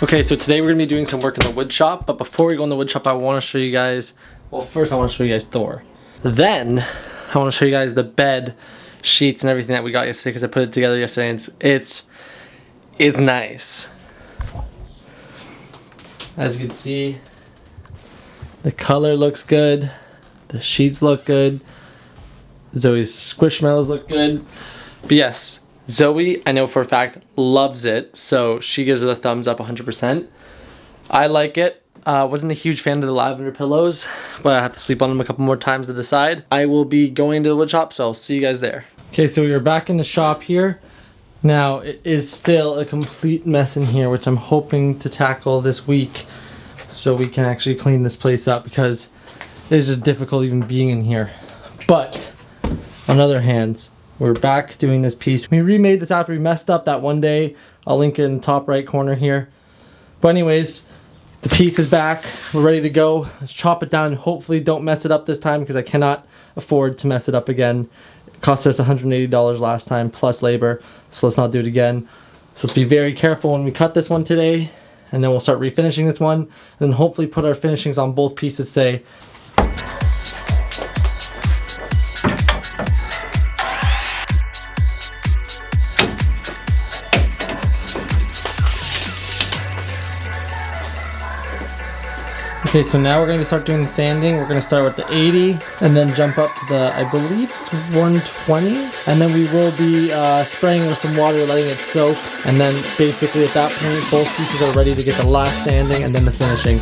Okay, so today we're gonna be doing some work in the wood shop, but before we go in the wood shop, I want to show you guys, well, first I want to show you guys Thor. Then I want to show you guys the bed sheets and everything that we got yesterday because I put it together yesterday and it's nice. As you can see, the color looks good, the sheets look good, Zoe's squishmallows look good. But yes, Zoe, I know for a fact, loves it, so she gives it a thumbs up 100%. I like it. Wasn't a huge fan of the lavender pillows, but I have to sleep on them a couple more times to decide. I will be going to the wood shop, so I'll see you guys there. Okay, so we're back in the shop here. Now, it is still a complete mess in here, which I'm hoping to tackle this week so we can actually clean this place up because it's just difficult even being in here. But, on the other hand, we're back doing this piece. We remade this after we messed up that one day. I'll link it in the top right corner here. But anyways, the piece is back. We're ready to go. Let's chop it down. Hopefully don't mess it up this time because I cannot afford to mess it up again. It cost us $180 last time plus labor. So let's not do it again. So let's be very careful when we cut this one today. And then we'll start refinishing this one. And then hopefully put our finishings on both pieces today. Okay, so now we're going to start doing the sanding. We're going to start with the 80 and then jump up to the, I believe it's 120. And then we will be spraying with some water, letting it soak. And then basically at that point, both pieces are ready to get the last sanding and then the finishing.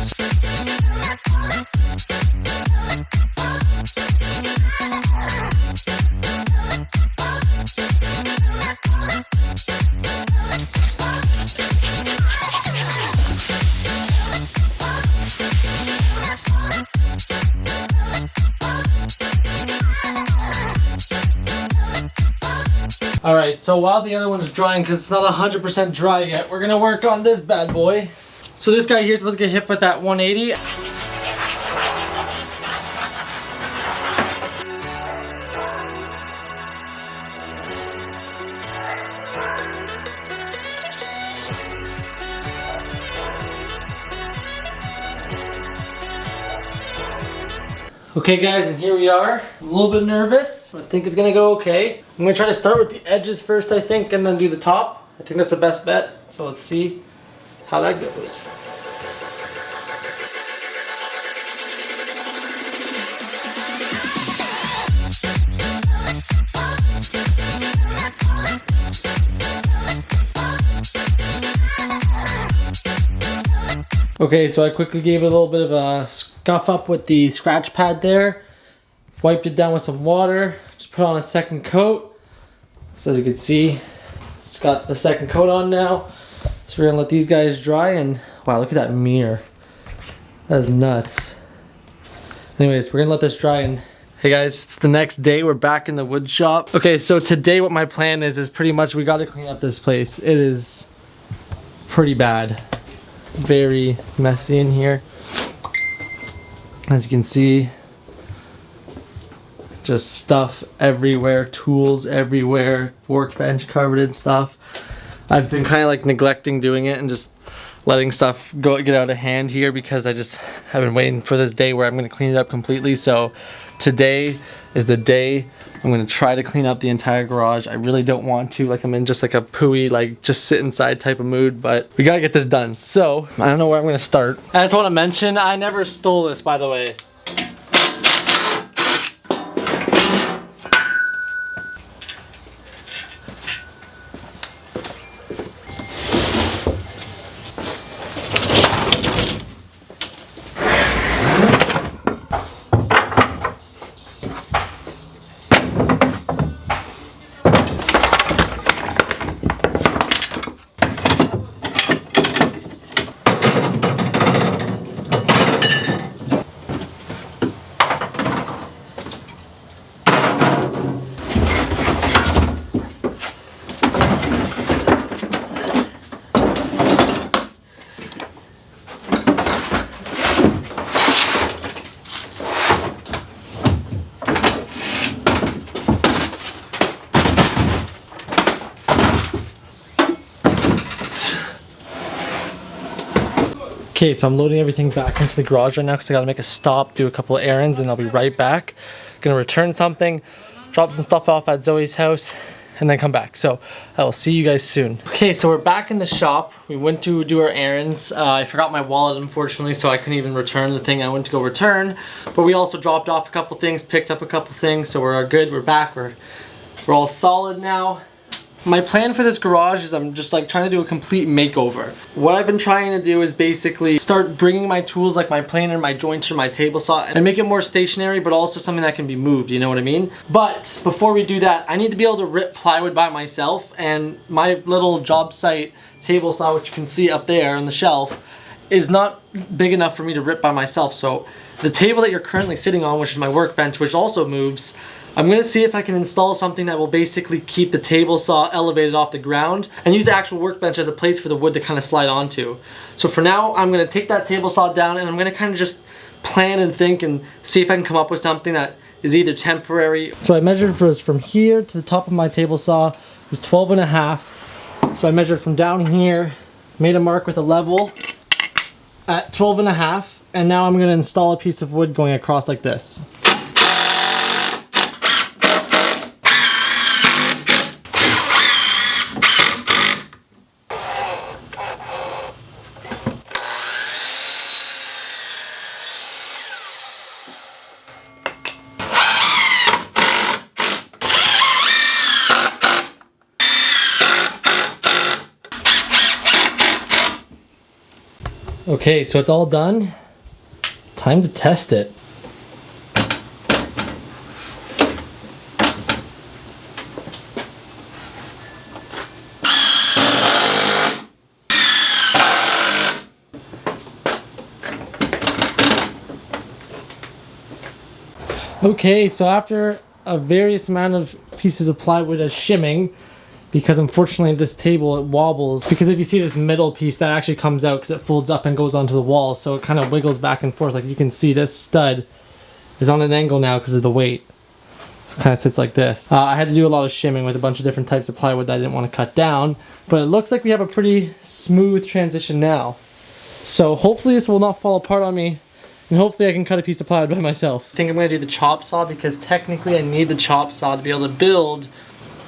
Alright, so while the other one's drying, because it's not 100% dry yet, we're going to work on this bad boy. So this guy here is about to get hit with that 180. Okay guys, and here we are. I'm a little bit nervous. I think it's gonna go okay. I'm gonna try to start with the edges first, I think, and then do the top. I think that's the best bet. So let's see how that goes. Okay, so I quickly gave it a little bit of a scuff up with the scratch pad there. Wiped it down with some water. Just put on a second coat. So as you can see, it's got the second coat on now. So we're gonna let these guys dry and wow, look at that mirror. That is nuts. Anyways, we're gonna let this dry and hey guys, it's the next day. We're back in the wood shop. Okay, so today what my plan is pretty much we gotta clean up this place. It is pretty bad. Very messy in here. As you can see, just stuff everywhere, tools everywhere, workbench covered in stuff. I've been kind of like neglecting doing it and just letting stuff get out of hand here because I just have been waiting for this day where I'm going to clean it up completely. So today is the day I'm going to try to clean up the entire garage. I really don't want to, like I'm in just like a pooey, like just sit inside type of mood, but we got to get this done. So I don't know where I'm going to start. I just want to mention, I never stole this, by the way. Okay, so I'm loading everything back into the garage right now because I gotta make a stop, do a couple of errands, and I'll be right back. Gonna return something, drop some stuff off at Zoe's house, and then come back. So I will see you guys soon. Okay, so we're back in the shop. We went to do our errands. I forgot my wallet, unfortunately, so I couldn't even return the thing I went to go return. But we also dropped off a couple things, picked up a couple things, so we're good. We're back. We're all solid now. My plan for this garage is I'm just like trying to do a complete makeover. What I've been trying to do is basically start bringing my tools like my planer, my jointer, my table saw, and make it more stationary, but also something that can be moved, you know what I mean? But before we do that, I need to be able to rip plywood by myself, and my little job site table saw, which you can see up there on the shelf, is not big enough for me to rip by myself. So the table that you're currently sitting on, which is my workbench, which also moves, I'm gonna see if I can install something that will basically keep the table saw elevated off the ground and use the actual workbench as a place for the wood to kind of slide onto. So for now, I'm gonna take that table saw down and I'm gonna kind of just plan and think and see if I can come up with something that is either temporary. So I measured from here to the top of my table saw, it was 12.5. So I measured from down here, made a mark with a level at 12.5, and now I'm gonna install a piece of wood going across like this. Okay, so it's all done. Time to test it. Okay, so after a various amount of pieces of plywood as shimming, because unfortunately this table, it wobbles, because if you see this middle piece that actually comes out because it folds up and goes onto the wall, so it kind of wiggles back and forth. Like you can see this stud is on an angle now because of the weight, so it kind of sits like this. I had to do a lot of shimming with a bunch of different types of plywood that I didn't want to cut down, but it looks like we have a pretty smooth transition now. So hopefully this will not fall apart on me, and hopefully I can cut a piece of plywood by myself. I think I'm going to do the chop saw because technically I need the chop saw to be able to build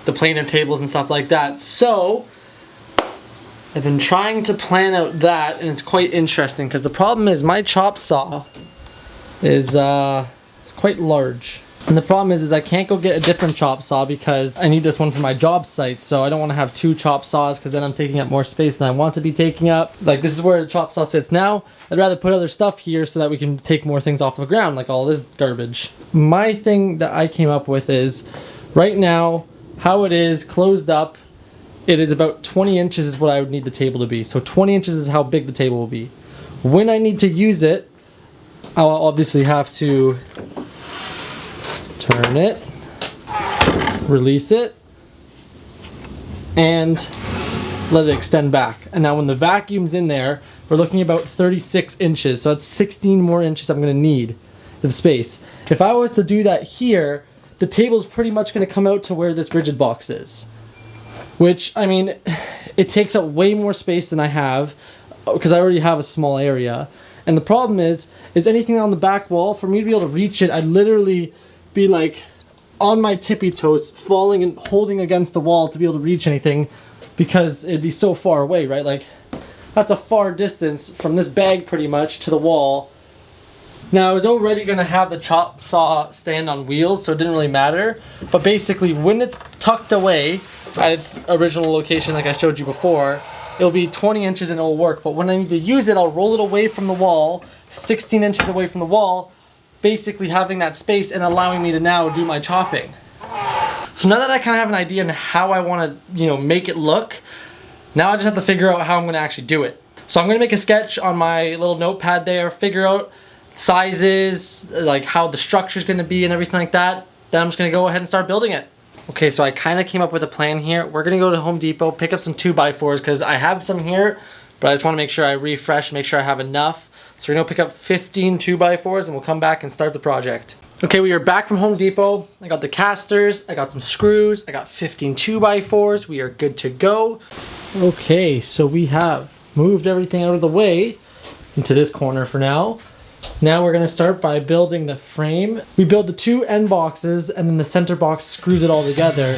the planer tables and stuff like that. So I've been trying to plan out that, and it's quite interesting because the problem is my chop saw is it's quite large. And the problem is I can't go get a different chop saw because I need this one for my job site. So I don't want to have two chop saws because then I'm taking up more space than I want to be taking up. Like this is where the chop saw sits now. I'd rather put other stuff here so that we can take more things off the ground, like all this garbage. My thing that I came up with is right now, how it is closed up, it is about 20 inches is what I would need the table to be. So 20 inches is how big the table will be. When I need to use it, I'll obviously have to turn it, release it, and let it extend back. And now when the vacuum's in there, we're looking about 36 inches. So that's 16 more inches I'm gonna need of space. If I was to do that here, the table's pretty much going to come out to where this rigid box is. Which, I mean, it takes up way more space than I have because I already have a small area. And the problem is anything on the back wall, for me to be able to reach it, I'd literally be like on my tippy toes, falling and holding against the wall to be able to reach anything because it'd be so far away, right? Like, that's a far distance from this bag pretty much to the wall. Now, I was already going to have the chop saw stand on wheels, so it didn't really matter. But basically, when it's tucked away at its original location, like I showed you before, it'll be 20 inches and it'll work. But when I need to use it, I'll roll it away from the wall, 16 inches away from the wall, basically having that space and allowing me to now do my chopping. So now that I kind of have an idea on how I want to, make it look, now I just have to figure out how I'm going to actually do it. So I'm going to make a sketch on my little notepad there, figure out sizes, like how the structure is going to be and everything like that. Then I'm just going to go ahead and start building it. Okay, so I kind of came up with a plan here. We're going to go to Home Depot, pick up some 2x4s because I have some here, but I just want to make sure I refresh, make sure I have enough. So we're going to pick up 15 2x4s and we'll come back and start the project. Okay, we are back from Home Depot. I got the casters, I got some screws, I got 15 2x4s. We are good to go. Okay, so we have moved everything out of the way. into this corner for now. Now we're gonna start by building the frame. We build the two end boxes and then the center box screws it all together.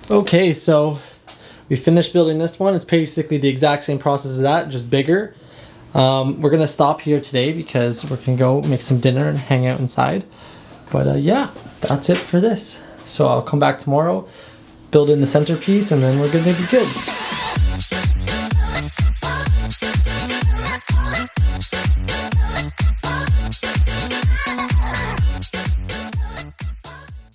Okay, so we finished building this one. It's basically the exact same process as that, just bigger. We're gonna stop here today because we're gonna go make some dinner and hang out inside. But yeah, that's it for this. So I'll come back tomorrow, build in the centerpiece, and then we're gonna be good.